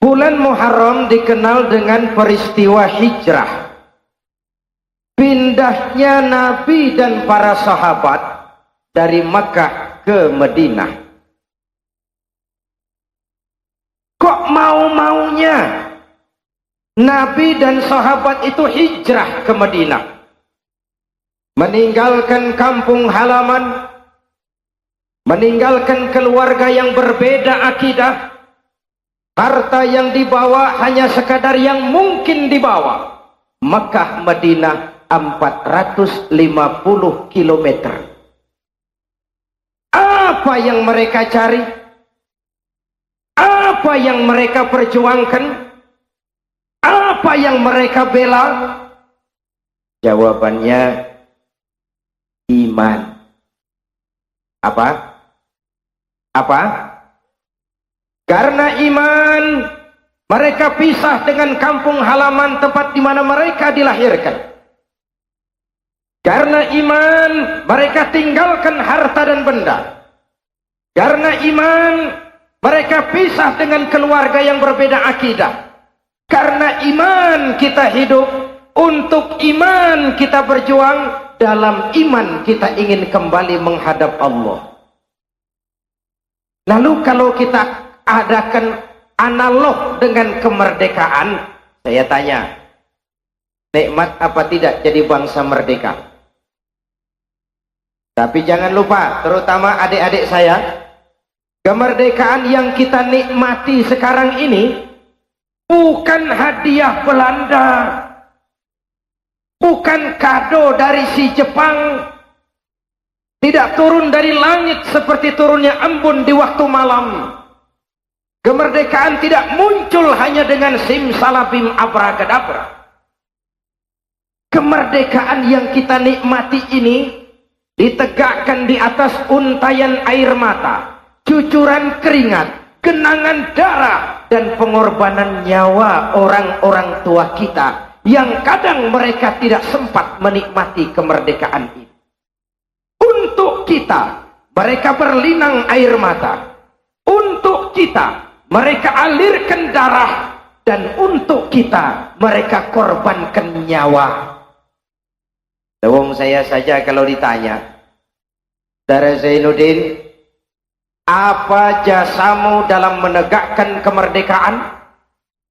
Bulan Muharram dikenal dengan peristiwa hijrah. Pindahnya Nabi dan para sahabat dari Makkah ke Madinah. Kok mau-maunya Nabi dan sahabat itu hijrah ke Madinah? Meninggalkan kampung halaman, meninggalkan keluarga yang berbeda akidah, harta yang dibawa hanya sekadar yang mungkin dibawa. Mekah Madinah 450 km. Apa yang mereka cari? Apa yang mereka perjuangkan? Apa yang mereka bela? Jawabannya iman. Apa? Apa? Karena iman, mereka pisah dengan kampung halaman tempat di mana mereka dilahirkan. Karena iman, mereka tinggalkan harta dan benda. Karena iman, mereka pisah dengan keluarga yang berbeda akidah. Karena iman kita hidup, untuk iman kita berjuang, dalam iman kita ingin kembali menghadap Allah. Lalu kalau kita adakan analog dengan kemerdekaan, saya tanya, nikmat apa tidak jadi bangsa merdeka? Tapi jangan lupa, terutama adik-adik saya, kemerdekaan yang kita nikmati sekarang ini bukan hadiah Belanda, bukan kado dari si Jepang, tidak turun dari langit seperti turunnya embun di waktu malam. Kemerdekaan tidak muncul hanya dengan simsalabim abracadabra. Kemerdekaan yang kita nikmati ini ditegakkan di atas untayan air mata, cucuran keringat, genangan darah, dan pengorbanan nyawa orang-orang tua kita yang kadang mereka tidak sempat menikmati kemerdekaan ini. Untuk kita, mereka berlinang air mata. Untuk kita, mereka alirkan darah. Dan untuk kita, mereka korbankan nyawa. Wong saya saja kalau ditanya, Saudara Zainuddin, apa jasamu dalam menegakkan kemerdekaan?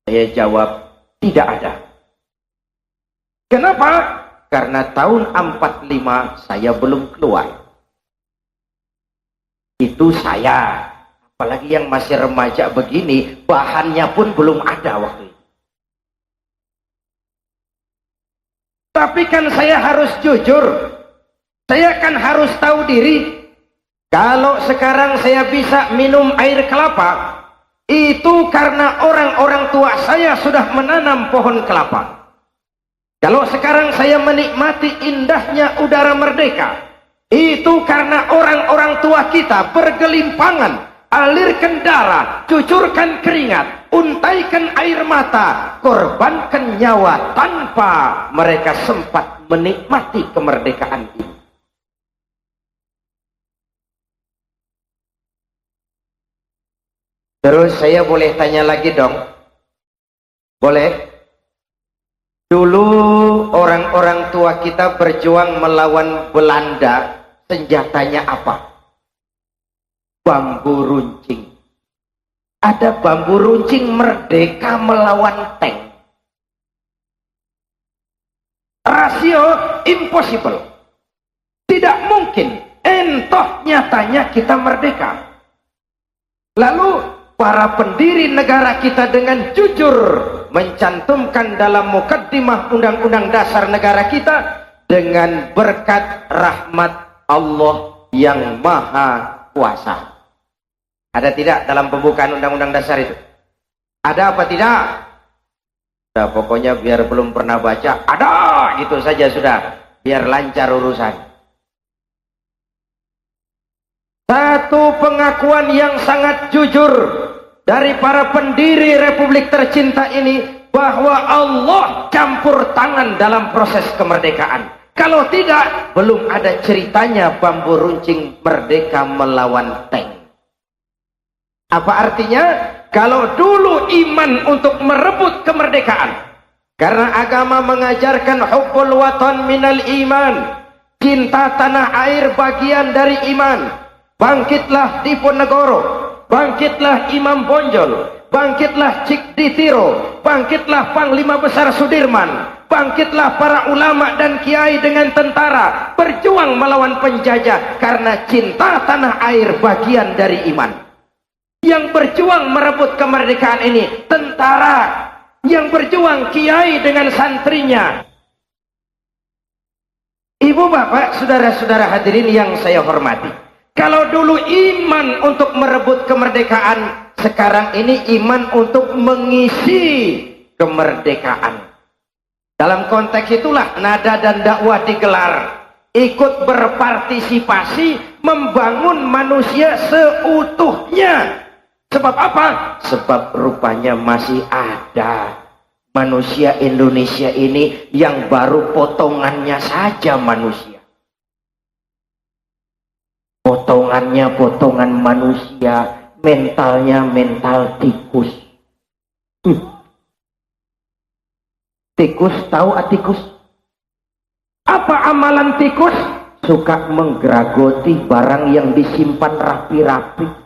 Saya jawab, tidak ada. Kenapa? Karena tahun 45 saya belum keluar. Itu saya, apalagi yang masih remaja begini, bahannya pun belum ada waktu itu. Tapi kan saya harus jujur, saya kan harus tahu diri. Kalau sekarang saya bisa minum air kelapa, itu karena orang-orang tua saya sudah menanam pohon kelapa. Kalau sekarang saya menikmati indahnya udara merdeka, itu karena orang-orang tua kita bergelimpangan, alirkan darah, cucurkan keringat, untaikan air mata, korbankan nyawa tanpa mereka sempat menikmati kemerdekaan ini. Terus saya boleh tanya lagi dong? Boleh? Dulu orang-orang tua kita berjuang melawan Belanda, senjatanya apa? Bambu runcing. Ada bambu runcing merdeka melawan tank. Rasio impossible. Tidak mungkin. Entoh nyatanya kita merdeka. Lalu para pendiri negara kita dengan jujur mencantumkan dalam mukaddimah Undang-Undang Dasar negara kita, dengan berkat rahmat Allah yang Maha Kuasa. Ada tidak dalam pembukaan Undang-Undang Dasar itu? Ada apa tidak? Nah, pokoknya biar belum pernah baca, ada, gitu saja sudah, biar lancar urusan. Satu pengakuan yang sangat jujur dari para pendiri Republik tercinta ini, bahwa Allah campur tangan dalam proses kemerdekaan. Kalau tidak, belum ada ceritanya bambu runcing merdeka melawan tank. Apa artinya? Kalau dulu iman untuk merebut kemerdekaan, karena agama mengajarkan hubbul watan minal iman, cinta tanah air bagian dari iman. Bangkitlah Diponegoro, bangkitlah Imam Bonjol, bangkitlah Cik Ditiro, bangkitlah Panglima Besar Sudirman, bangkitlah para ulama dan kiai dengan tentara, berjuang melawan penjajah, karena cinta tanah air bagian dari iman. Yang berjuang merebut kemerdekaan ini tentara, yang berjuang kiai dengan santrinya. Ibu bapak, saudara-saudara hadirin yang saya hormati, kalau dulu iman untuk merebut kemerdekaan, sekarang ini iman untuk mengisi kemerdekaan. Dalam konteks itulah nada dan dakwah digelar, ikut berpartisipasi membangun manusia seutuhnya. Sebab apa? Sebab rupanya masih ada manusia Indonesia ini yang baru potongannya saja manusia. Potongannya potongan manusia, mentalnya mental tikus. Tikus, tahu tikus? Apa amalan tikus? Suka menggeragoti barang yang disimpan rapi-rapi.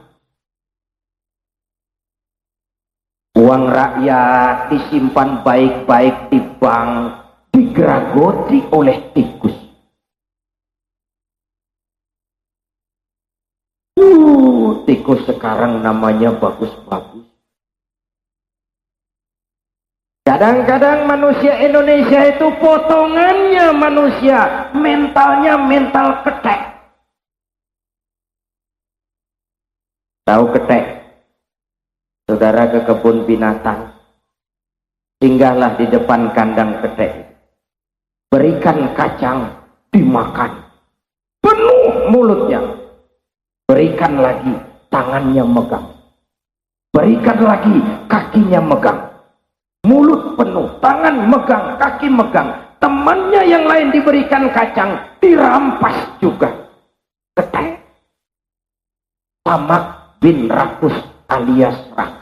Uang rakyat disimpan baik-baik di bank, digeragoti oleh tikus. Tikus sekarang namanya bagus-bagus. Kadang-kadang manusia Indonesia itu potongannya manusia, mentalnya mental ketek. Tahu ketek? Saudara ke kebun binatang, singgahlah di depan kandang ketek, berikan kacang, dimakan penuh mulutnya, berikan lagi tangannya megang, berikan lagi kakinya megang, mulut penuh, tangan megang, kaki megang. Temannya yang lain diberikan kacang, dirampas juga. Ketek. Tamak bin Rakus alias Raka.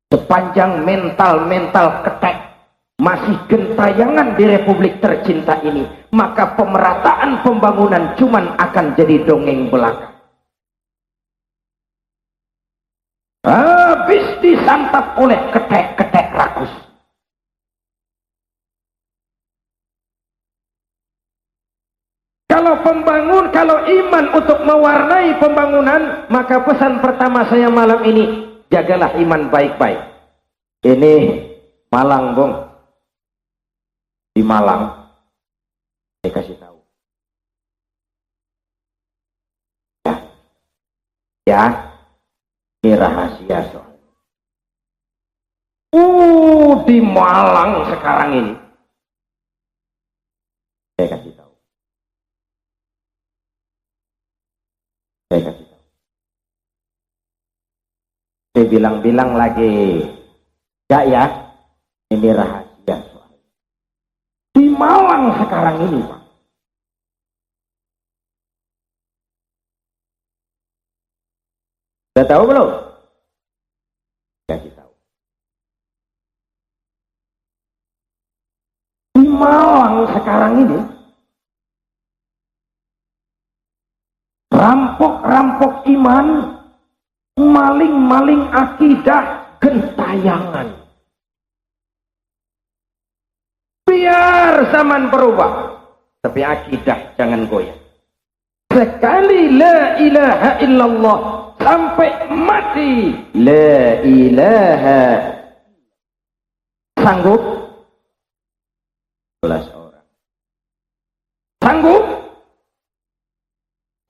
Sepanjang mental-mental ketek masih gentayangan di Republik tercinta ini, maka pemerataan pembangunan cuman akan jadi dongeng belaka. Habis disantap oleh ketek-ketek rakus. Kalau iman untuk mewarnai pembangunan, maka pesan pertama saya malam ini, jagalah iman baik-baik. Ini Malang, Bung. Di Malang, saya kasih tahu. Ya, ini rahasia soalnya. Di Malang sekarang ini, saya kasih tahu. Saya kasih tahu. Saya bilang-bilang lagi, enggak ya, ini rahasia soalnya. Di Malang sekarang ini, Pak. Sudah tahu belum? Kasih tahu. Di Malang sekarang ini, rampok-rampok iman, maling-maling akidah, gentayangan. Biar zaman berubah, tapi akidah jangan goyah. Sekali la ilaha illallah sampai mati, la ilaha. Sanggup? 12 orang. Sanggup?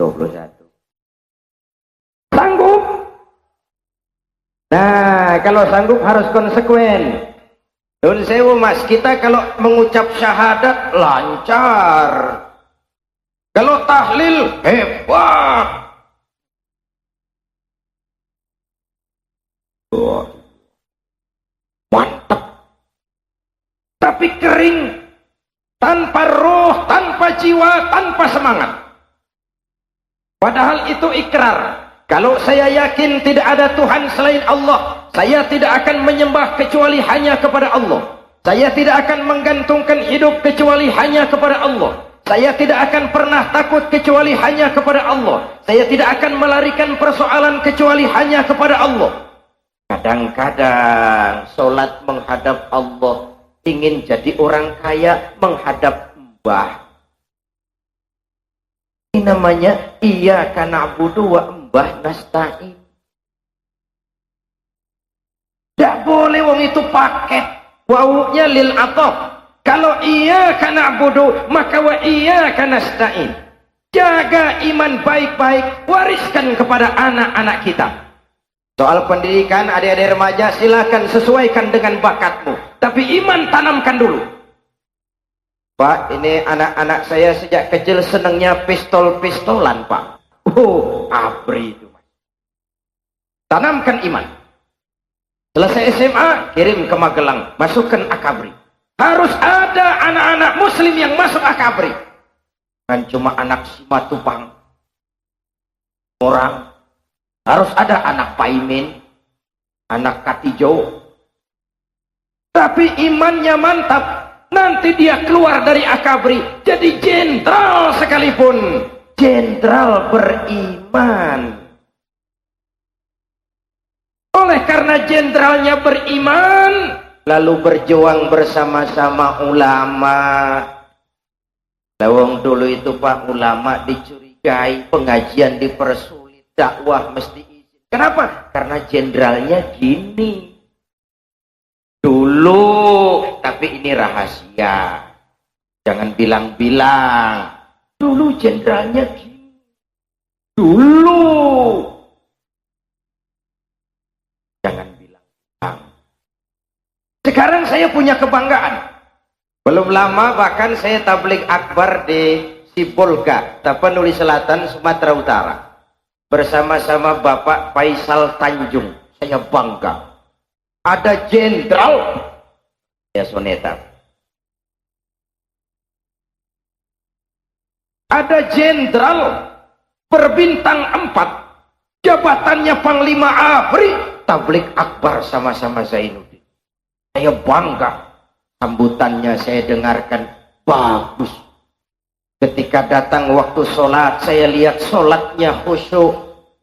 21. Sanggup? Nah, kalau sanggup harus konsekuen. Nun sewu mas, kita kalau mengucap syahadat lancar. Kalau tahlil hebat. Mantap. Tapi kering, tanpa roh, tanpa jiwa, tanpa semangat. Padahal itu ikrar. Kalau saya yakin tidak ada Tuhan selain Allah, saya tidak akan menyembah kecuali hanya kepada Allah. Saya tidak akan menggantungkan hidup kecuali hanya kepada Allah. Saya tidak akan pernah takut kecuali hanya kepada Allah. Saya tidak akan melarikan persoalan kecuali hanya kepada Allah. Kadang-kadang solat menghadap Allah, ingin jadi orang kaya menghadap mbah. Ini namanya iyyaka na'budu wa mbah nasta'in. Tidak boleh wong itu paket. Wawunya lil ataf. Kalau iyyaka na'budu maka wa iyyaka nasta'in. Jaga iman baik-baik, wariskan kepada anak-anak kita. Soal pendidikan adik-adik remaja silakan sesuaikan dengan bakatmu. Tapi iman tanamkan dulu. Pak, ini anak-anak saya sejak kecil senangnya pistol-pistolan, Pak. Oh, abri itu. Tanamkan iman. Selesai SMA, kirim ke Magelang, masukkan akabri. Harus ada anak-anak muslim yang masuk akabri. Kan cuma anak Simatupang. Orang. Harus ada anak Paimin, anak Katijo. Tapi imannya mantap. Nanti dia keluar dari akabri jadi jenderal sekalipun. Jenderal beriman. Oleh karena jenderalnya beriman, lalu berjuang bersama-sama ulama. Lawang dulu itu Pak, ulama dicurigai, pengajian dipersulit, dakwah mesti izin. Kenapa? Karena jenderalnya gini. Dulu, tapi ini rahasia. Jangan bilang-bilang. Dulu jenderalnya gini. Dulu. Jangan bilang-bilang. Sekarang saya punya kebanggaan. Belum lama bahkan saya tabligh akbar di Sibolga, Tapanuli Selatan, Sumatera Utara. Bersama-sama Bapak Faisal Tanjung. Saya bangga. Ada jenderal ya soneta. Ada jenderal berbintang 4, jabatannya Panglima ABRI, tabligh akbar sama-sama Zainuddin. Saya bangga. Sambutannya saya dengarkan bagus. Ketika datang waktu sholat, saya lihat sholatnya khusyuk.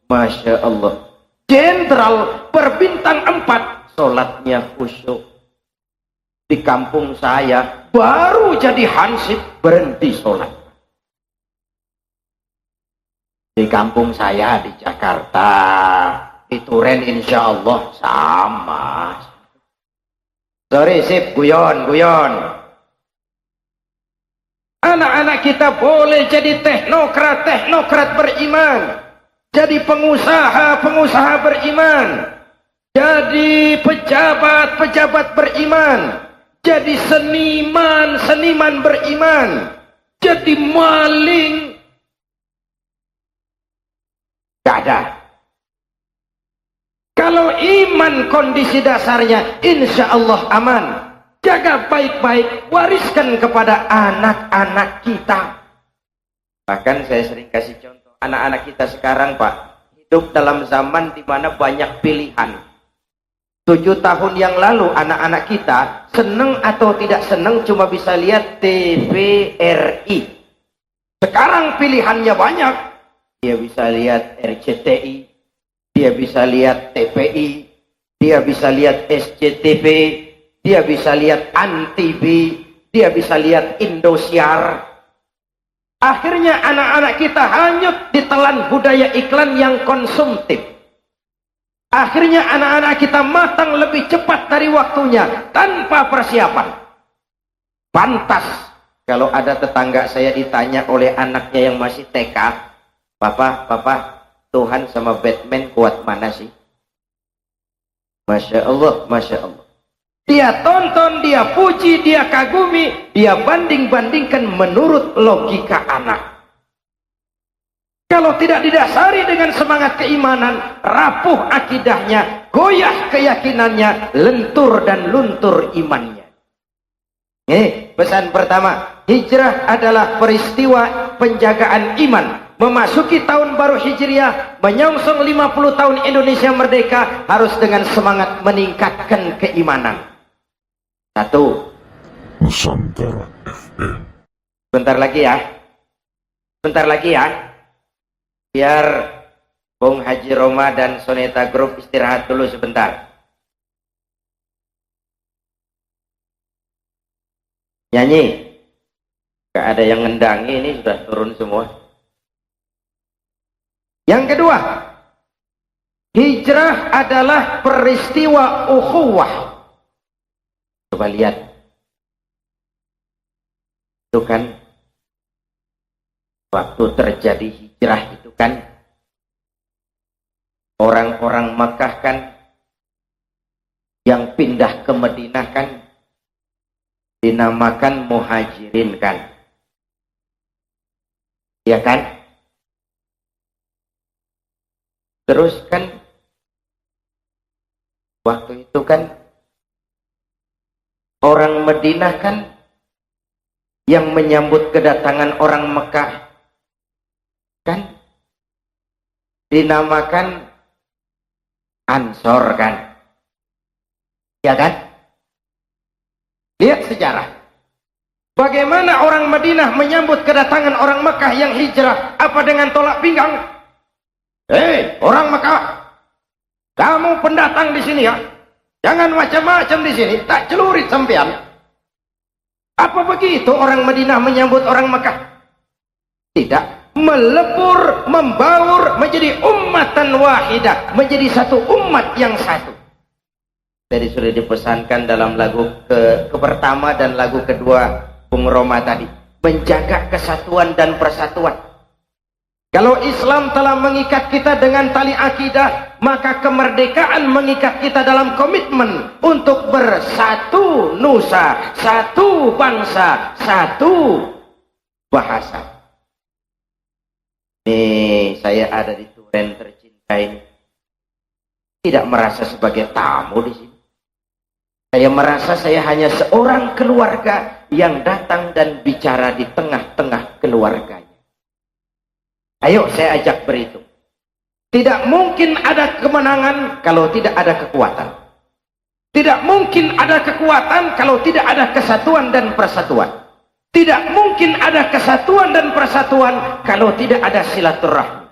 Masya Allah. Jenderal berbintang 4, sholatnya khusyuk. Di kampung saya baru jadi hansip berhenti sholat. Di kampung saya di Jakarta, di Turen insya Allah sama. Sorry sip, guyon. Anak-anak kita boleh jadi teknokrat beriman. Jadi pengusaha beriman. Jadi pejabat beriman. Jadi seniman beriman. Jadi maling. Gak ada. Kalau iman kondisi dasarnya insya Allah aman. Jaga baik-baik, wariskan kepada anak-anak kita. Bahkan saya sering kasih contoh, anak-anak kita sekarang Pak, hidup dalam zaman di mana banyak pilihan. 7 tahun yang lalu anak-anak kita seneng atau tidak seneng cuma bisa lihat TVRI. Sekarang pilihannya banyak. Dia bisa lihat RCTI, dia bisa lihat TPI, dia bisa lihat SCTV, dia bisa lihat ANTV, dia bisa lihat Indosiar. Akhirnya anak-anak kita hanyut ditelan budaya iklan yang konsumtif. Akhirnya anak-anak kita matang lebih cepat dari waktunya tanpa persiapan. Pantas kalau ada tetangga saya ditanya oleh anaknya yang masih TK, Papa, Tuhan sama Batman kuat mana sih? Masya Allah, Masya Allah. Dia tonton, dia puji, dia kagumi, dia banding-bandingkan menurut logika anak. Kalau tidak didasari dengan semangat keimanan, rapuh akidahnya, goyah keyakinannya, lentur dan luntur imannya. Pesan pertama, hijrah adalah peristiwa penjagaan iman. memasuki tahun baru Hijriah, menyongsong 50 tahun Indonesia merdeka, harus dengan semangat meningkatkan keimanan. Satu, Nusantara FM. bentar lagi ya. Bentar lagi ya. Biar Bung Haji Roma dan Soneta Group istirahat dulu sebentar. Nyanyi. Gak ada yang ngendangi, ini sudah turun semua. Yang kedua, hijrah adalah peristiwa ukhuwah. Coba lihat. Itu kan waktu terjadi hijrah itu kan orang-orang Makkah kan yang pindah ke Madinah kan dinamakan muhajirin kan. Ya kan? Terus kan waktu itu kan orang Madinah kan yang menyambut kedatangan orang Mekah kan dinamakan Ansor kan. Ya kan? Lihat sejarah. Bagaimana orang Madinah menyambut kedatangan orang Mekah yang hijrah? Apa dengan tolak pinggang? Hei, orang Mekah, kamu pendatang di sini ya. Jangan macam-macam di sini, tak celurit sampean. Apa begitu orang Madinah menyambut orang Mekah? Tidak, melebur, membaur menjadi ummatan wahidah, menjadi satu umat yang satu. Jadi sudah dipesankan dalam lagu pertama dan lagu kedua Bung Roma tadi, menjaga kesatuan dan persatuan. Kalau Islam telah mengikat kita dengan tali akidah, maka kemerdekaan mengikat kita dalam komitmen untuk bersatu nusa, satu bangsa, satu bahasa. Nih, saya ada di Turen tercinta ini. Tidak merasa sebagai tamu di sini. Saya merasa saya hanya seorang keluarga yang datang dan bicara di tengah-tengah keluarganya. Ayo saya ajak berhitung. Tidak mungkin ada kemenangan kalau tidak ada kekuatan. Tidak mungkin ada kekuatan kalau tidak ada kesatuan dan persatuan. Tidak mungkin ada kesatuan dan persatuan kalau tidak ada silaturahmi.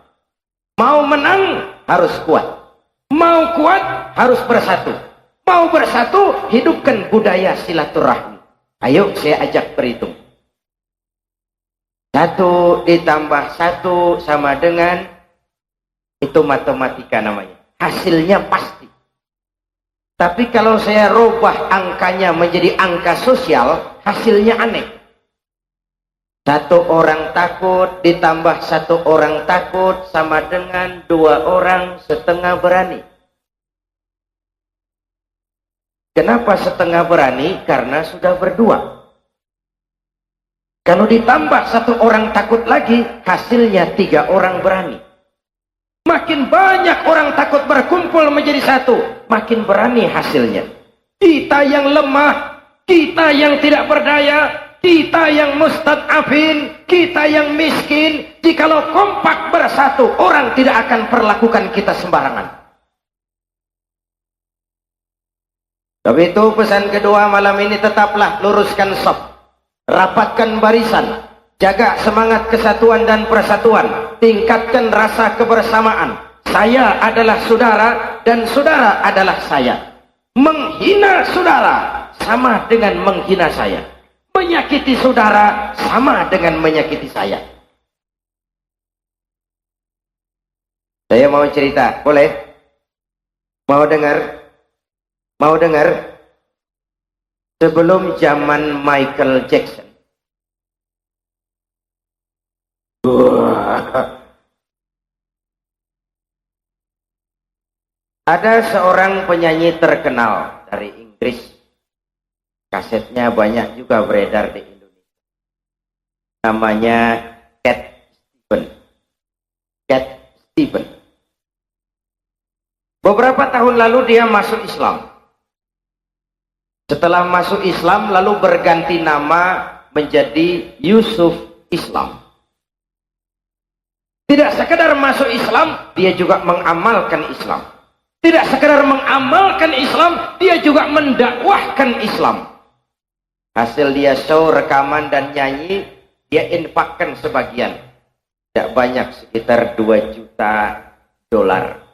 Mau menang harus kuat. Mau kuat harus bersatu. Mau bersatu, hidupkan budaya silaturahmi. Ayo saya ajak berhitung. 1 ditambah 1 sama dengan, itu matematika namanya. Hasilnya pasti. Tapi kalau saya rubah angkanya menjadi angka sosial, hasilnya aneh. 1 orang takut ditambah 1 orang takut sama dengan 2 orang setengah berani. Kenapa setengah berani? Karena sudah berdua. Kalau ditambah 1 orang takut lagi, hasilnya 3 orang berani. Makin banyak orang takut berkumpul menjadi satu, makin berani hasilnya. Kita yang lemah, kita yang tidak berdaya, kita yang mustad'afin, kita yang miskin, jikalau kompak bersatu, orang tidak akan perlakukan kita sembarangan. Tapi itu pesan kedua malam ini, tetaplah luruskan shaf, rapatkan barisan, jaga semangat kesatuan dan persatuan, tingkatkan rasa kebersamaan. Saya adalah saudara dan saudara adalah saya. Menghina saudara sama dengan menghina saya. Menyakiti saudara sama dengan menyakiti saya. Saya mau cerita, boleh? Mau dengar? Mau dengar? Sebelum zaman Michael Jackson, ada seorang penyanyi terkenal dari Inggris. Kasetnya banyak juga beredar di Indonesia. Namanya Cat Stevens. Cat Stevens. Beberapa tahun lalu dia masuk Islam. Setelah masuk Islam lalu berganti nama menjadi Yusuf Islam. Tidak sekedar masuk Islam, dia juga mengamalkan Islam. Tidak sekedar mengamalkan Islam, dia juga mendakwahkan Islam. Hasil dia show, rekaman dan nyanyi, dia infakkan sebagian. Tidak banyak, sekitar 2 juta dolar.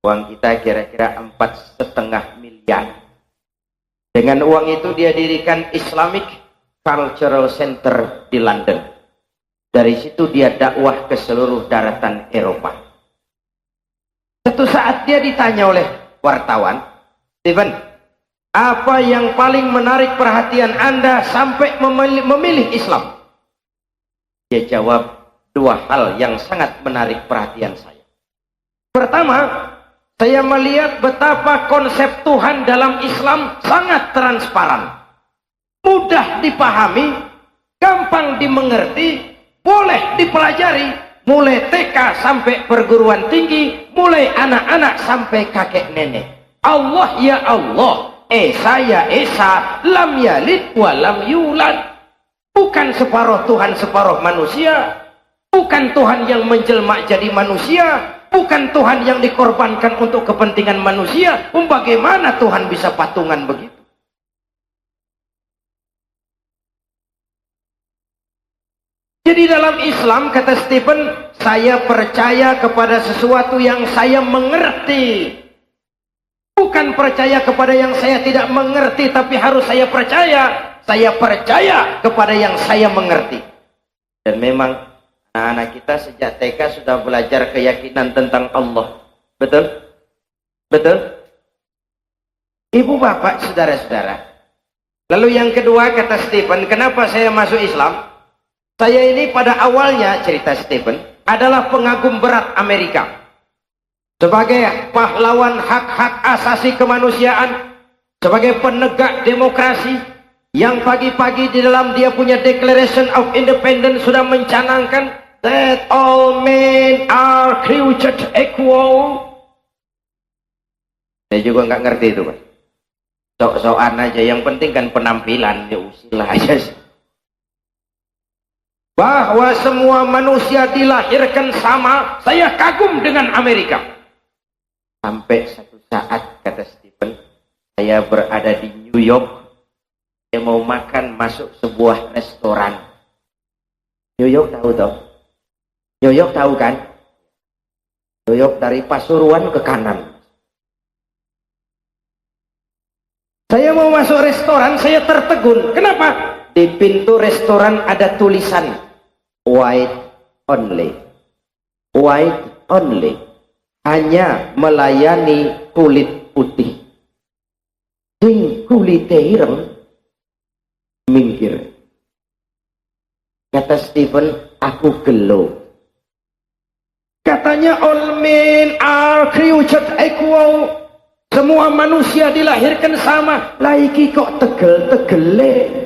Uang kita kira-kira 4,5 miliar. Dengan uang itu dia dirikan Islamic Cultural Center di London. Dari situ dia dakwah ke seluruh daratan Eropa. Suatu saat dia ditanya oleh wartawan, Stephen, apa yang paling menarik perhatian Anda sampai memilih Islam? Dia jawab, 2 hal yang sangat menarik perhatian saya. Pertama, saya melihat betapa konsep Tuhan dalam Islam sangat transparan. Mudah dipahami, gampang dimengerti, boleh dipelajari, mulai TK sampai perguruan tinggi, mulai anak-anak sampai kakek nenek. Allah ya Allah, Esa ya Esa, lam yalid wa lam yulad. Bukan separuh Tuhan separuh manusia, bukan Tuhan yang menjelma jadi manusia, bukan Tuhan yang dikorbankan untuk kepentingan manusia. Bagaimana Tuhan bisa patungan begitu? Jadi dalam Islam, kata Stephen, saya percaya kepada sesuatu yang saya mengerti. Bukan percaya kepada yang saya tidak mengerti, tapi harus saya percaya. Saya percaya kepada yang saya mengerti. Dan memang anak-anak kita sejak TK sudah belajar keyakinan tentang Allah. Betul? Betul? Ibu bapak, saudara-saudara. Lalu yang kedua, kata Stephen, kenapa saya masuk Islam? Saya ini pada awalnya, cerita Stephen, adalah pengagum berat Amerika. Sebagai pahlawan hak-hak asasi kemanusiaan, sebagai penegak demokrasi, yang pagi-pagi di dalam dia punya Declaration of Independence sudah mencanangkan that all men are created equal. Saya juga nggak ngerti itu, Pak. Sok-sokan aja, yang penting kan penampilan, ya usilah aja sih. Bahwa semua manusia dilahirkan sama, saya kagum dengan Amerika. Sampai satu saat, kata Stephen, saya berada di New York, saya mau makan masuk sebuah restoran. New York tahu toh? New York tahu kan? New York dari Pasuruan ke kanan. Saya mau masuk restoran, saya tertegun. Kenapa? Di pintu restoran ada tulisan white only. White only. Hanya melayani kulit putih. Sing kulite ireng minggir. Kata Stephen, aku gelo. Katanya all men are created equal. Semua manusia dilahirkan sama. Laiki kok tegel-tegele.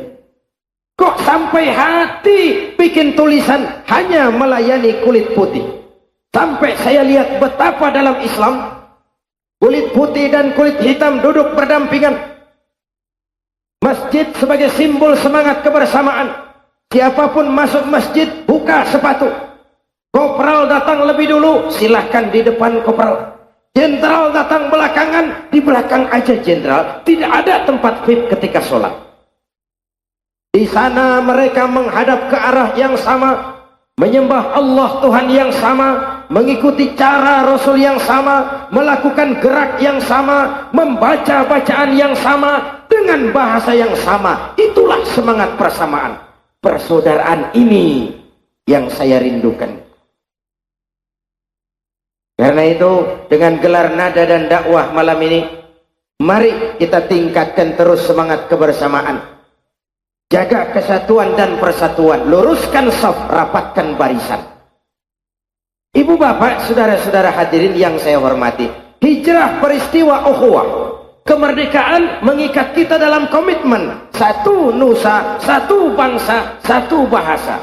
Kok sampai hati bikin tulisan hanya melayani kulit putih. Sampai saya lihat betapa dalam Islam kulit putih dan kulit hitam duduk berdampingan. Masjid sebagai simbol semangat kebersamaan. Siapapun masuk masjid buka sepatu. Kopral datang lebih dulu, silahkan di depan kopral. Jenderal datang belakangan, di belakang aja jenderal. Tidak ada tempat VIP ketika sholat. Di sana mereka menghadap ke arah yang sama, menyembah Allah Tuhan yang sama, mengikuti cara Rasul yang sama, melakukan gerak yang sama, membaca bacaan yang sama, dengan bahasa yang sama. Itulah semangat persamaan. Persaudaraan ini yang saya rindukan. Karena itu, dengan gelar nada dan dakwah malam ini, mari kita tingkatkan terus semangat kebersamaan. Jaga kesatuan dan persatuan, luruskan saf, rapatkan barisan. Ibu bapak, saudara-saudara hadirin yang saya hormati, hijrah peristiwa ukhuwah, kemerdekaan mengikat kita dalam komitmen satu nusa, satu bangsa, satu bahasa.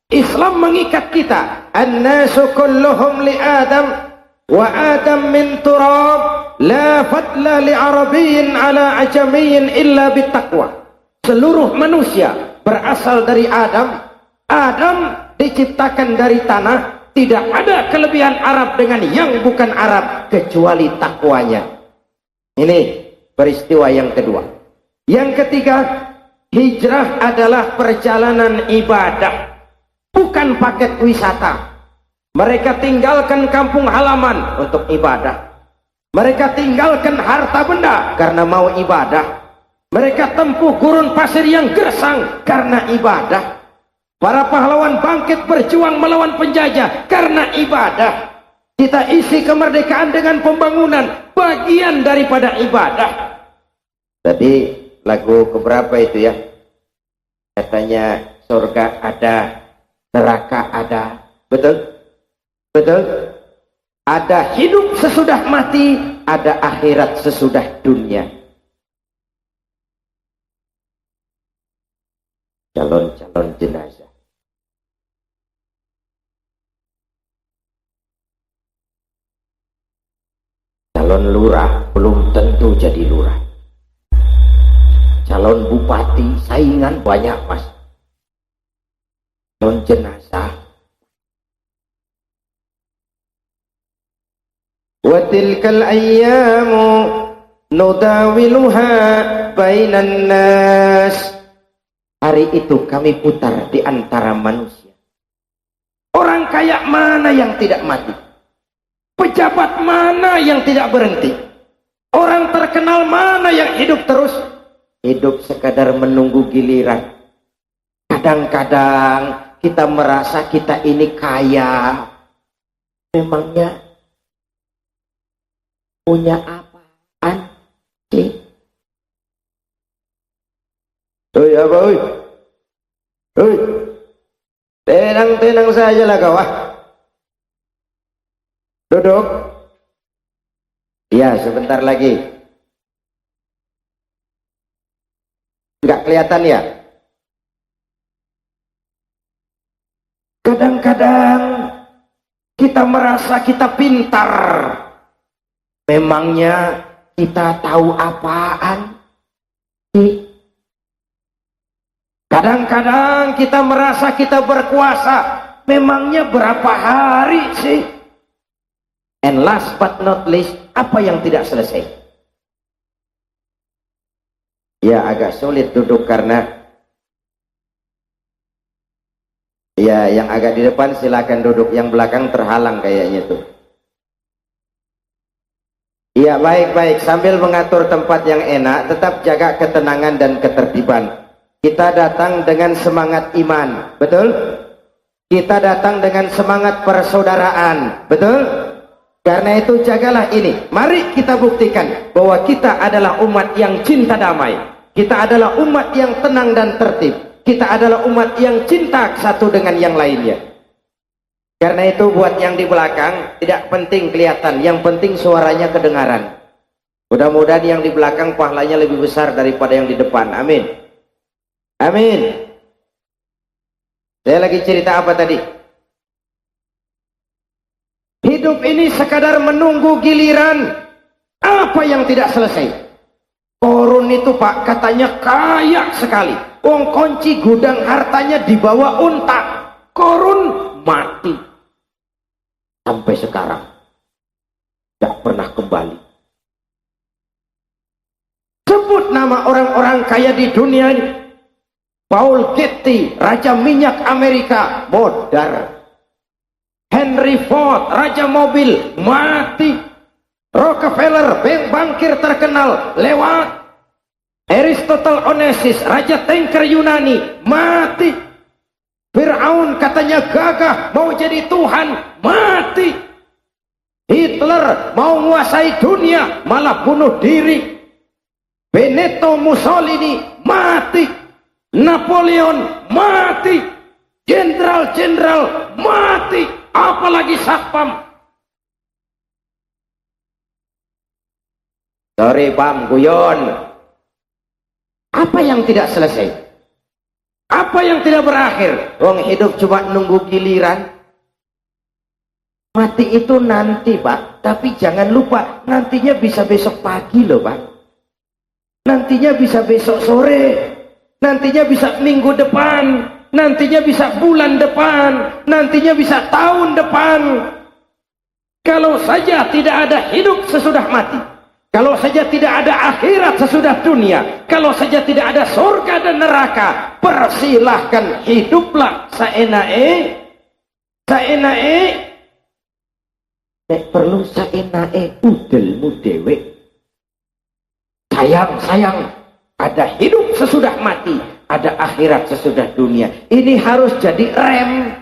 Islam mengikat kita, an-nasu kulluhum li Adam wa Adam min turab, la fadla li arabiyyin ala ajamiyyin illa bittaqwa. Seluruh manusia berasal dari Adam. Adam diciptakan dari tanah, tidak ada kelebihan Arab dengan yang bukan Arab kecuali takwanya. Ini peristiwa yang kedua. Yang ketiga, hijrah adalah perjalanan ibadah, bukan paket wisata. Mereka tinggalkan kampung halaman untuk ibadah. Mereka tinggalkan harta benda karena mau ibadah. Mereka tempuh gurun pasir yang gersang karena ibadah. Para pahlawan bangkit berjuang melawan penjajah karena ibadah. Kita isi kemerdekaan dengan pembangunan, bagian daripada ibadah. Tadi lagu keberapa itu ya? Katanya surga ada, neraka ada. Betul? Betul? Ada hidup sesudah mati, ada akhirat sesudah dunia. Calon-calon jenazah. Calon lurah belum tentu jadi lurah. Calon bupati saingan banyak, Mas. Calon jenazah. Wa tilkal ayyamu nudawiluha bainan nas. Hari itu kami putar di antara manusia. Orang kaya mana yang tidak mati? Pejabat mana yang tidak berhenti? Orang terkenal mana yang hidup terus? Hidup sekadar menunggu giliran. Kadang-kadang kita merasa kita ini kaya. Memangnya punya apaan sih? Oi, apa oi? Oi. Tenang-tenang saja lah kau. Duduk. Ya, sebentar lagi. Enggak kelihatan ya? Kadang-kadang kita merasa kita pintar. Memangnya kita tahu apaan sih? Kadang-kadang kita merasa kita berkuasa. Memangnya berapa hari sih? And last but not least, apa yang tidak selesai? Ya, agak sulit duduk karena ya, yang agak di depan silakan duduk, yang belakang terhalang kayaknya tuh. Ya, baik-baik, sambil mengatur tempat yang enak, tetap jaga ketenangan dan ketertiban. Kita datang dengan semangat iman, betul? Kita datang dengan semangat persaudaraan, betul? Karena itu jagalah ini. Mari kita buktikan bahwa kita adalah umat yang cinta damai. Kita adalah umat yang tenang dan tertib. Kita adalah umat yang cinta satu dengan yang lainnya. Karena itu buat yang di belakang tidak penting kelihatan, yang penting suaranya kedengaran. Mudah-mudahan yang di belakang pahalanya lebih besar daripada yang di depan. Amin. Amin. Saya lagi cerita apa tadi? Hidup ini sekadar menunggu giliran. Apa yang tidak selesai? Korun itu Pak katanya kaya sekali. Wong kunci gudang hartanya dibawa unta. Korun mati. Sampai sekarang tidak pernah kembali. Sebut nama orang-orang kaya di dunia ini. Paul Getty, Raja Minyak Amerika, modar. Henry Ford, Raja Mobil, mati. Rockefeller, bankir terkenal, lewat. Aristotle Onassis, Raja tanker Yunani, mati. Fir'aun katanya gagah, mau jadi Tuhan, mati. Hitler mau menguasai dunia, malah bunuh diri. Benito Mussolini, mati. Napoleon mati, jenderal-jenderal mati, apalagi satpam. Sorry Bang, guyon. Apa yang tidak selesai? Apa yang tidak berakhir? Wong hidup cuma nunggu giliran. Mati itu nanti Pak, tapi jangan lupa nantinya bisa besok pagi loh Pak. Nantinya bisa besok sore. Nantinya bisa minggu depan. nantinya bisa bulan depan, nantinya bisa tahun depan. Kalau saja tidak ada hidup sesudah mati, kalau saja tidak ada akhirat sesudah dunia, kalau saja tidak ada surga dan neraka, persilahkan hiduplah saenae. Nek perlu saenae udelmu dewek. Sayang, ada hidup sesudah mati, ada akhirat sesudah dunia. Ini harus jadi rem.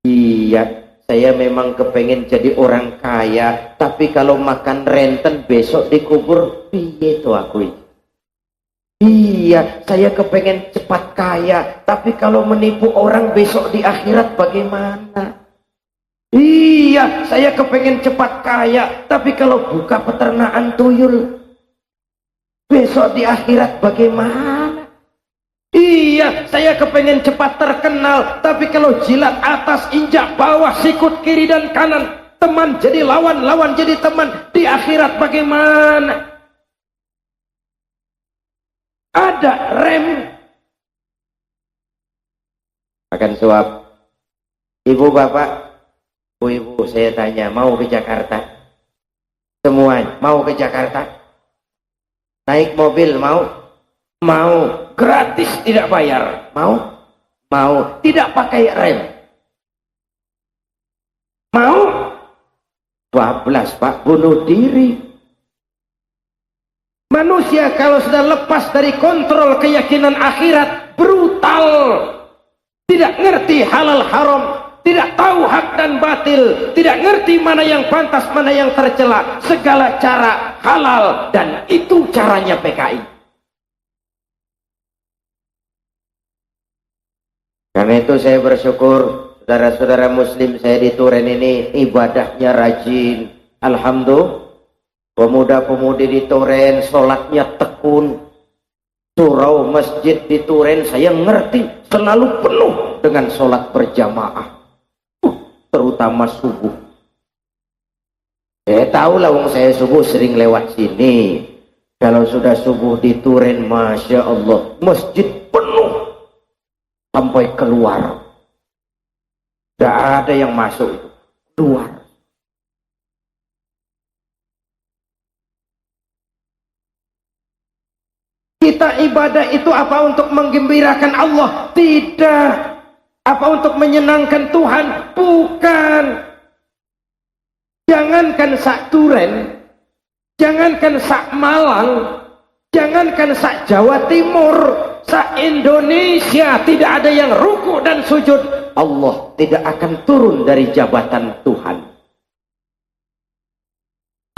Iya, saya memang kepengen jadi orang kaya, tapi kalau makan renten besok dikubur, piye tuh aku ini? Iya, saya kepengen cepat kaya, tapi kalau menipu orang besok di akhirat bagaimana? Iya, saya kepengen cepat kaya, tapi kalau buka peternakan tuyul, besok di akhirat bagaimana? Iya, saya kepengen cepat terkenal, tapi kalau jilat atas, injak bawah, sikut kiri dan kanan, teman jadi lawan, lawan jadi teman, di akhirat bagaimana? Ada rem. Akan suap. Ibu bapak, ibu saya tanya, mau ke Jakarta? Semua mau ke Jakarta? Naik mobil mau? Mau. Gratis tidak bayar? Mau? Mau. Tidak pakai rem? Mau? 12 Pak, bunuh diri. Manusia kalau sudah lepas dari kontrol keyakinan akhirat, brutal. Tidak ngerti halal haram, tidak tahu hak dan batil, tidak ngerti mana yang pantas, mana yang tercela. Segala cara halal, dan itu caranya PKI. Karena itu saya bersyukur saudara-saudara muslim saya di Turen ini ibadahnya rajin. Alhamdulillah. Pemuda-pemudi di Turen sholatnya tekun. Surau masjid di Turen saya ngerti selalu penuh dengan sholat berjamaah, terutama subuh. Saya tahu lah, wong saya subuh sering lewat sini. Kalau sudah subuh di Turen, masya Allah, masjid penuh sampai keluar. Tidak ada yang masuk itu, keluar. Kita ibadah itu apa untuk menggembirakan Allah? Tidak. Apa untuk menyenangkan Tuhan? Bukan. Jangankan sak Turen, jangankan sak Malang, jangankan sak Jawa Timur, sak Indonesia tidak ada yang ruku dan sujud, Allah tidak akan turun dari jabatan Tuhan.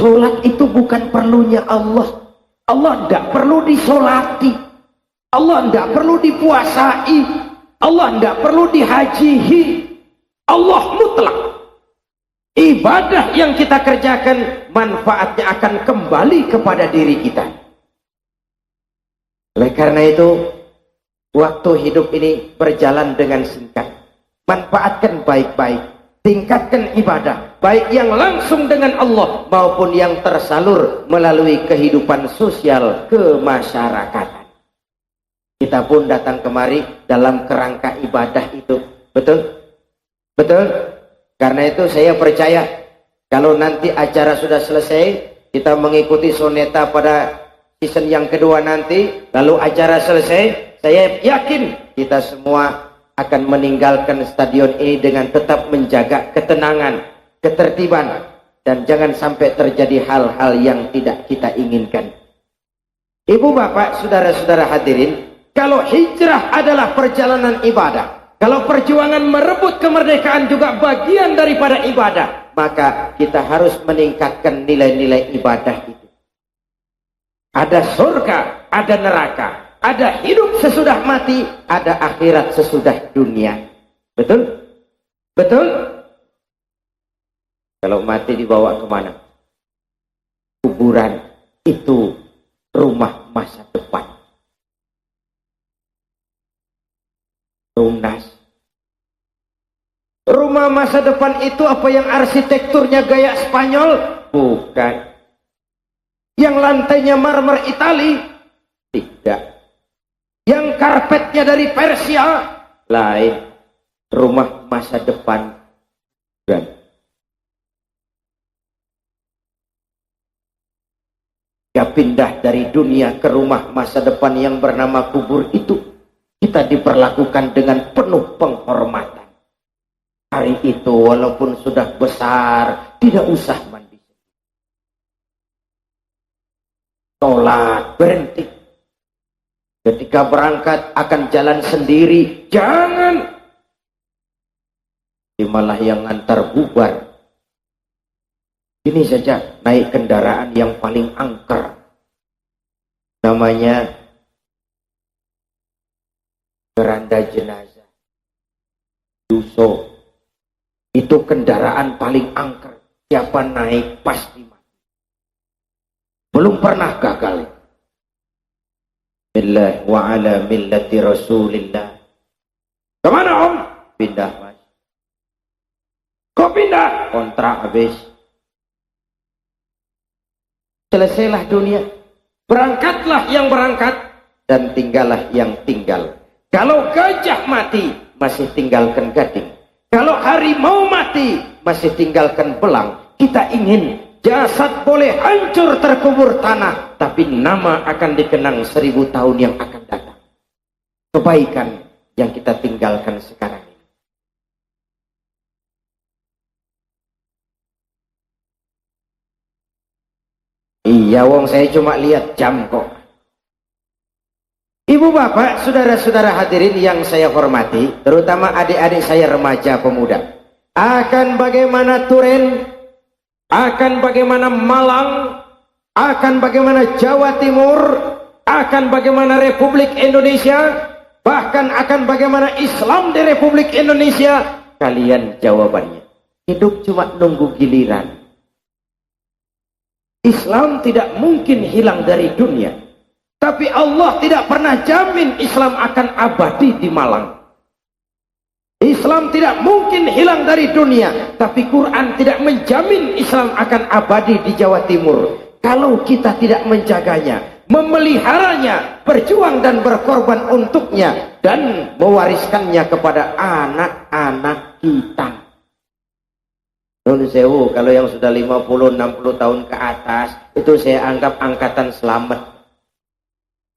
Salat itu bukan perlunya Allah. Allah tidak perlu disolati, Allah tidak perlu dipuasai, Allah tidak perlu dihajihi. Allah mutlak. Ibadah yang kita kerjakan manfaatnya akan kembali kepada diri kita. Oleh karena itu, waktu hidup ini berjalan dengan singkat. Manfaatkan baik-baik, tingkatkan ibadah, baik yang langsung dengan Allah maupun yang tersalur melalui kehidupan sosial kemasyarakatan. Kita pun datang kemari dalam kerangka ibadah itu. Betul? Betul? Karena itu saya percaya kalau nanti acara sudah selesai, kita mengikuti soneta pada season yang kedua nanti, lalu acara selesai, saya yakin kita semua akan meninggalkan stadion ini dengan tetap menjaga ketenangan, ketertiban, dan jangan sampai terjadi hal-hal yang tidak kita inginkan. Ibu bapak, saudara-saudara hadirin, kalau hijrah adalah perjalanan ibadah, kalau perjuangan merebut kemerdekaan juga bagian daripada ibadah, maka kita harus meningkatkan nilai-nilai ibadah itu. Ada surga, ada neraka, ada hidup sesudah mati, ada akhirat sesudah dunia. Betul? Betul? Kalau mati dibawa kemana? Kuburan itu rumah masa depan. Tunas. Rumah masa depan itu apa yang arsitekturnya gaya Spanyol? Bukan. Yang lantainya marmer Itali? Tidak. Yang karpetnya dari Persia? lain, rumah masa depan. Dan ya pindah dari dunia ke rumah masa depan yang bernama kubur itu, kita diperlakukan dengan penuh penghormatan. Hari itu walaupun sudah besar, tidak usah mandi. Sholat berhenti. Ketika berangkat akan jalan sendiri, jangan. Malah yang ngantar bubar. Ini saja naik kendaraan yang paling angker. Namanya keranda jenazah. Duso. Itu kendaraan paling angker. Siapa naik pasti mati. Belum pernah gagal. Billah wa ala millati Rasulillah. Kemana om? Pindah mas. Kok pindah? Kontrak habis. Selesailah dunia. Berangkatlah yang berangkat dan tinggallah yang tinggal. Kalau gajah mati, masih tinggalkan gading. Kalau harimau mati, masih tinggalkan belang. Kita ingin jasad boleh hancur terkubur tanah, tapi nama akan dikenang 1000 tahun yang akan datang. Kebaikan yang kita tinggalkan sekarang ini. Iya wong, saya cuma lihat jam kok. Ibu bapak, saudara-saudara hadirin yang saya hormati, terutama adik-adik saya remaja pemuda. Akan bagaimana Turen, akan bagaimana Malang, akan bagaimana Jawa Timur, akan bagaimana Republik Indonesia, bahkan akan bagaimana Islam di Republik Indonesia, kalian jawabannya. Hidup cuma nunggu giliran. Islam tidak mungkin hilang dari dunia. Tapi Allah tidak pernah jamin Islam akan abadi di Malang. Islam tidak mungkin hilang dari dunia. Tapi Quran tidak menjamin Islam akan abadi di Jawa Timur. Kalau kita tidak menjaganya, memeliharanya, berjuang dan berkorban untuknya, dan mewariskannya kepada anak-anak kita. Nun sewu, kalau yang sudah 50-60 tahun ke atas, itu saya anggap angkatan selamat.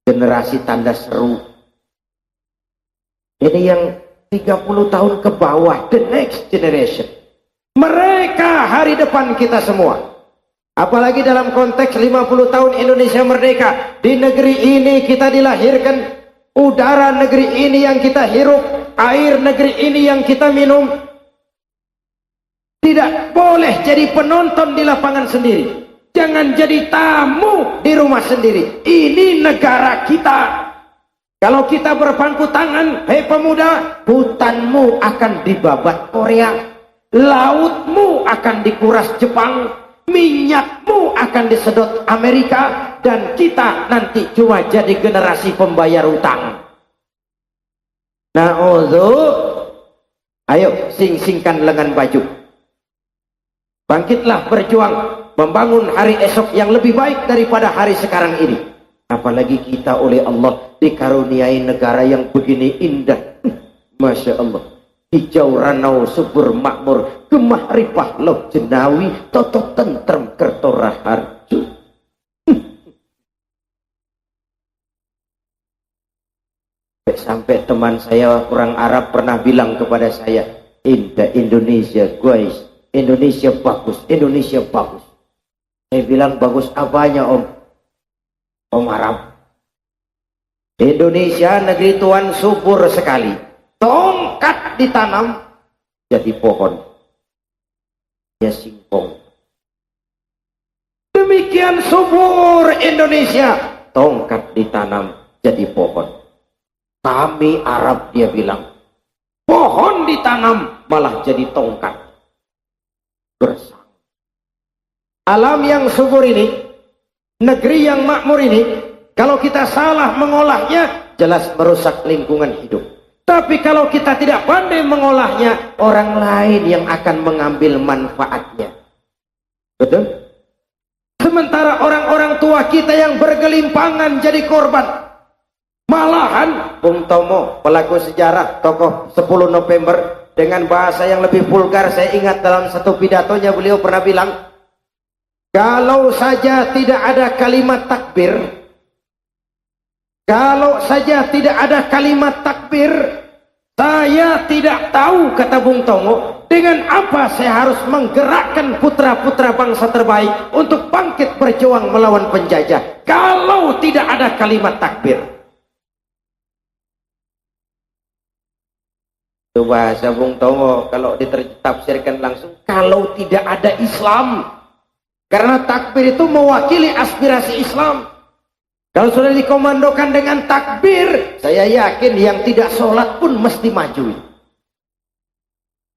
Generasi tanda seru. Ini yang 30 tahun ke bawah, the next generation. Mereka hari depan kita semua. Apalagi dalam konteks 50 tahun Indonesia merdeka. Di negeri ini kita dilahirkan. Udara negeri ini yang kita hirup. Air negeri ini yang kita minum. Tidak boleh jadi penonton di lapangan sendiri. Jangan jadi tamu di rumah sendiri. Ini negara kita. Kalau kita berpangku tangan, hei pemuda, hutanmu akan dibabat Korea, lautmu akan dikuras Jepang, minyakmu akan disedot Amerika, dan kita nanti cuma jadi generasi pembayar utang. Ayo sing-singkan lengan baju. Bangkitlah berjuang membangun hari esok yang lebih baik daripada hari sekarang ini. Apalagi kita oleh Allah dikaruniai negara yang begini indah. Masya Allah. Hijau ranau subur makmur, gemah ripah loh jenawi, toto tentrem kerto raharju. Sampai teman saya orang Arab pernah bilang kepada saya, indah Indonesia guys. Indonesia bagus, Indonesia bagus. Saya bilang bagus apanya om? Om Arab. Indonesia negeri Tuhan subur sekali. Tongkat ditanam jadi pohon. Ya singkong. Demikian subur Indonesia. Tongkat ditanam jadi pohon. Kami Arab dia bilang. Pohon ditanam malah jadi tongkat. Bersang. Alam yang subur ini, negeri yang makmur ini, kalau kita salah mengolahnya, jelas merusak lingkungan hidup. Tapi kalau kita tidak pandai mengolahnya, orang lain yang akan mengambil manfaatnya. Betul? Sementara orang-orang tua kita yang bergelimpangan jadi korban. Malahan Bung Tomo, pelaku sejarah, tokoh 10 November, dengan bahasa yang lebih vulgar. Saya ingat dalam satu pidatonya beliau pernah bilang, kalau saja tidak ada kalimat takbir, kalau saja tidak ada kalimat takbir, saya tidak tahu, kata Bung Tomo, dengan apa saya harus menggerakkan putra-putra bangsa terbaik untuk bangkit berjuang melawan penjajah kalau tidak ada kalimat takbir. Itu bahasa Bung Tomo. Kalau ditafsirkan langsung, kalau tidak ada Islam, karena takbir itu mewakili aspirasi Islam. Kalau sudah dikomandokan dengan takbir, saya yakin yang tidak sholat pun mesti maju.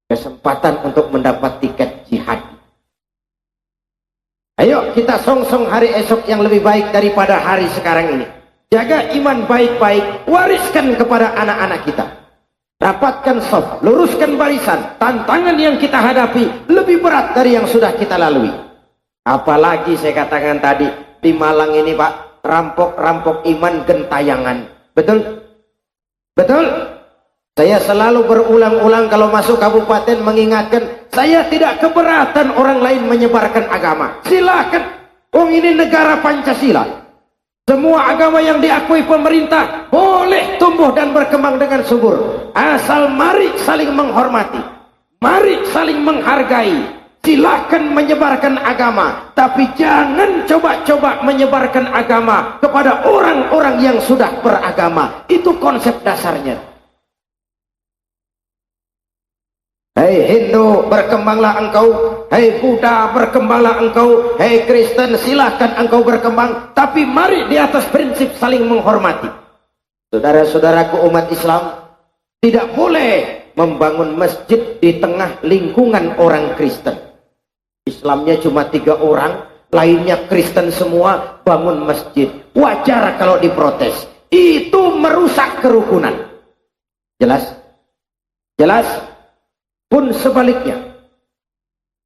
Kesempatan untuk mendapat tiket jihad. Ayo kita song-song hari esok yang lebih baik daripada hari sekarang ini. Jaga iman baik-baik, wariskan kepada anak-anak kita. Rapatkan shaf, luruskan barisan. Tantangan yang kita hadapi lebih berat dari yang sudah kita lalui. Apalagi saya katakan tadi, di Malang ini Pak, rampok-rampok iman gentayangan. Betul? Betul? Saya selalu berulang-ulang kalau masuk kabupaten mengingatkan, saya tidak keberatan orang lain menyebarkan agama. Silakan. Ini negara Pancasila. Semua agama yang diakui pemerintah boleh tumbuh dan berkembang dengan subur. Asal mari saling menghormati. Mari saling menghargai. Silakan menyebarkan agama, tapi jangan coba-coba menyebarkan agama kepada orang-orang yang sudah beragama. Itu konsep dasarnya. Hei Hindu, berkembanglah engkau. Hei Buddha, berkembanglah engkau. Hei Kristen, silahkan engkau berkembang. Tapi mari di atas prinsip saling menghormati. Saudara-saudaraku umat Islam, tidak boleh membangun masjid di tengah lingkungan orang Kristen. Islamnya cuma 3 orang, lainnya Kristen semua, bangun masjid. Wajar kalau diprotes. Itu merusak kerukunan. Jelas? Jelas? Pun sebaliknya.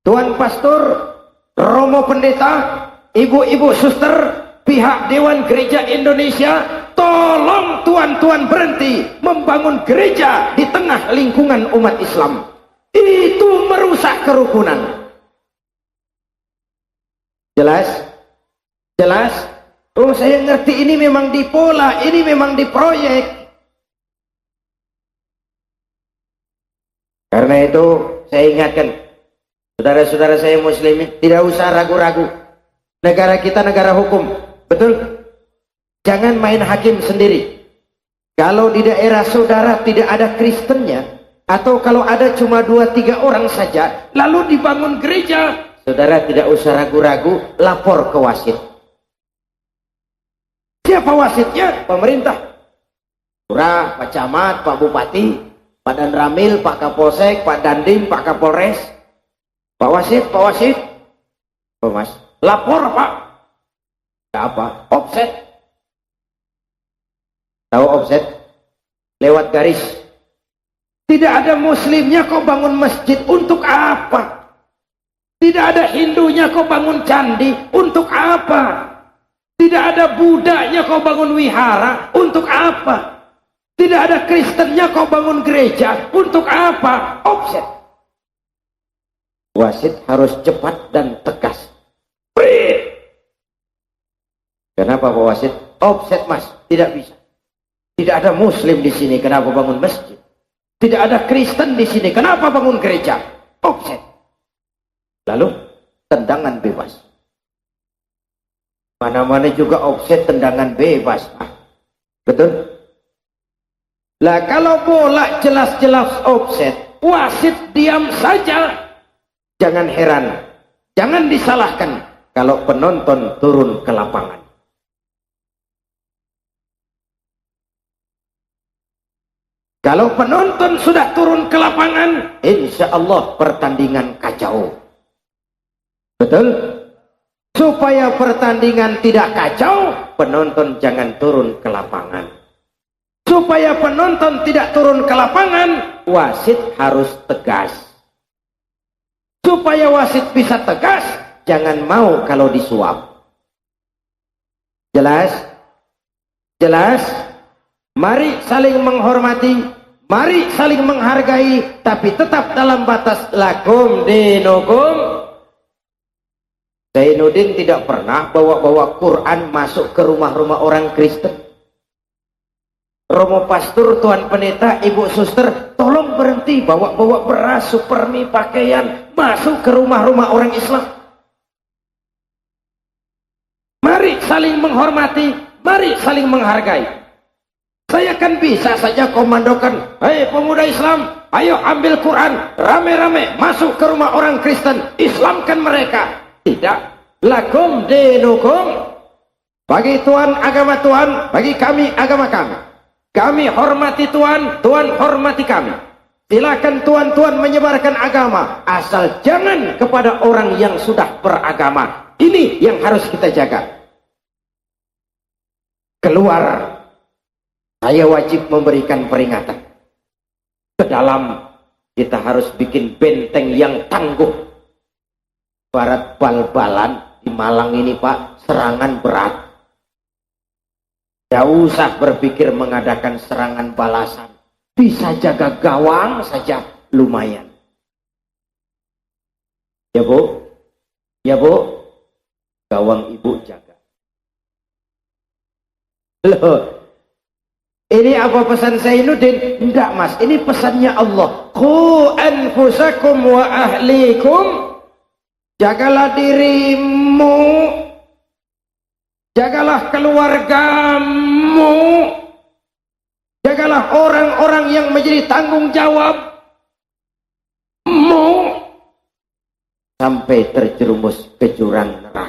Tuan Pastor, Romo Pendeta, ibu-ibu suster, pihak Dewan Gereja Indonesia, tolong tuan-tuan berhenti membangun gereja di tengah lingkungan umat Islam. Itu merusak kerukunan. Jelas? Jelas? Oh, saya ngerti ini memang dipola, ini memang diproyek. Karena itu saya ingatkan, saudara-saudara saya muslimin, tidak usah ragu-ragu. Negara kita negara hukum, betul? Jangan main hakim sendiri. Kalau di daerah saudara tidak ada Kristennya, atau kalau ada cuma 2-3 orang saja, lalu dibangun gereja, saudara tidak usah ragu-ragu, lapor ke wasit. Siapa wasitnya? Pemerintah. Lurah, Pak Camat, Pak Bupati, Pak Danramil, Pak Kapolsek, Pak Dandim, Pak Kapolres. Pak Wasit, Pak Wasit. Oh, Mas, lapor Pak. Apa? Offset. Tahu offset? Lewat garis. Tidak ada muslimnya kok bangun masjid, untuk apa? Tidak ada Hindunya kok bangun candi, untuk apa? Tidak ada Budanya kok bangun wihara, untuk apa? Tidak ada Kristennya kok bangun gereja, untuk apa? Offset. Wasit harus cepat dan tegas. Kenapa Pak Wasit? Offset Mas, tidak bisa. Tidak ada Muslim di sini, kenapa bangun masjid? Tidak ada Kristen di sini, kenapa bangun gereja? Offset. Lalu tendangan bebas. Mana-mana juga offset, tendangan bebas. Betul? Lah kalau bola jelas-jelas offset, wasit diam saja. Jangan heran, jangan disalahkan kalau penonton turun ke lapangan. Kalau penonton sudah turun ke lapangan, insya Allah pertandingan kacau. Betul? Supaya pertandingan tidak kacau, penonton jangan turun ke lapangan. Supaya penonton tidak turun ke lapangan, wasit harus tegas. Supaya wasit bisa tegas, jangan mau kalau disuap. Jelas? Jelas? Mari saling menghormati, mari saling menghargai, tapi tetap dalam batas lakum dinukum. Zainuddin tidak pernah bawa-bawa Quran masuk ke rumah-rumah orang Kristen. Romo pastor, tuan pendeta, ibu suster, tolong berhenti bawa-bawa beras, supermi, pakaian masuk ke rumah-rumah orang Islam. Mari saling menghormati, mari saling menghargai. Saya kan bisa saja komandokan, hei pemuda Islam, ayo ambil Quran, rame-rame masuk ke rumah orang Kristen, Islamkan mereka. Tidak, lakum dinukum. Bagi Tuhan agama Tuhan, bagi kami agama kami. Kami hormati Tuhan, Tuhan hormati kami. Silakan tuan-tuan menyebarkan agama, asal jangan kepada orang yang sudah beragama. Ini yang harus kita jaga. Keluar, saya wajib memberikan peringatan. Ke dalam, kita harus bikin benteng yang tangguh. Barat bal-balan di Malang ini Pak, serangan berat. Tidak usah berpikir mengadakan serangan balasan. Bisa jaga gawang saja lumayan. Ya Bu? Ya Bu? Gawang Ibu jaga. Loh, ini apa pesan Zainuddin? Enggak Mas, ini pesannya Allah. Qu anfusakum wa ahlikum. Jagalah dirimu, jagalah keluargamu, jagalah orang-orang yang menjadi tanggung jawabmu sampai terjerumus ke jurang neraka.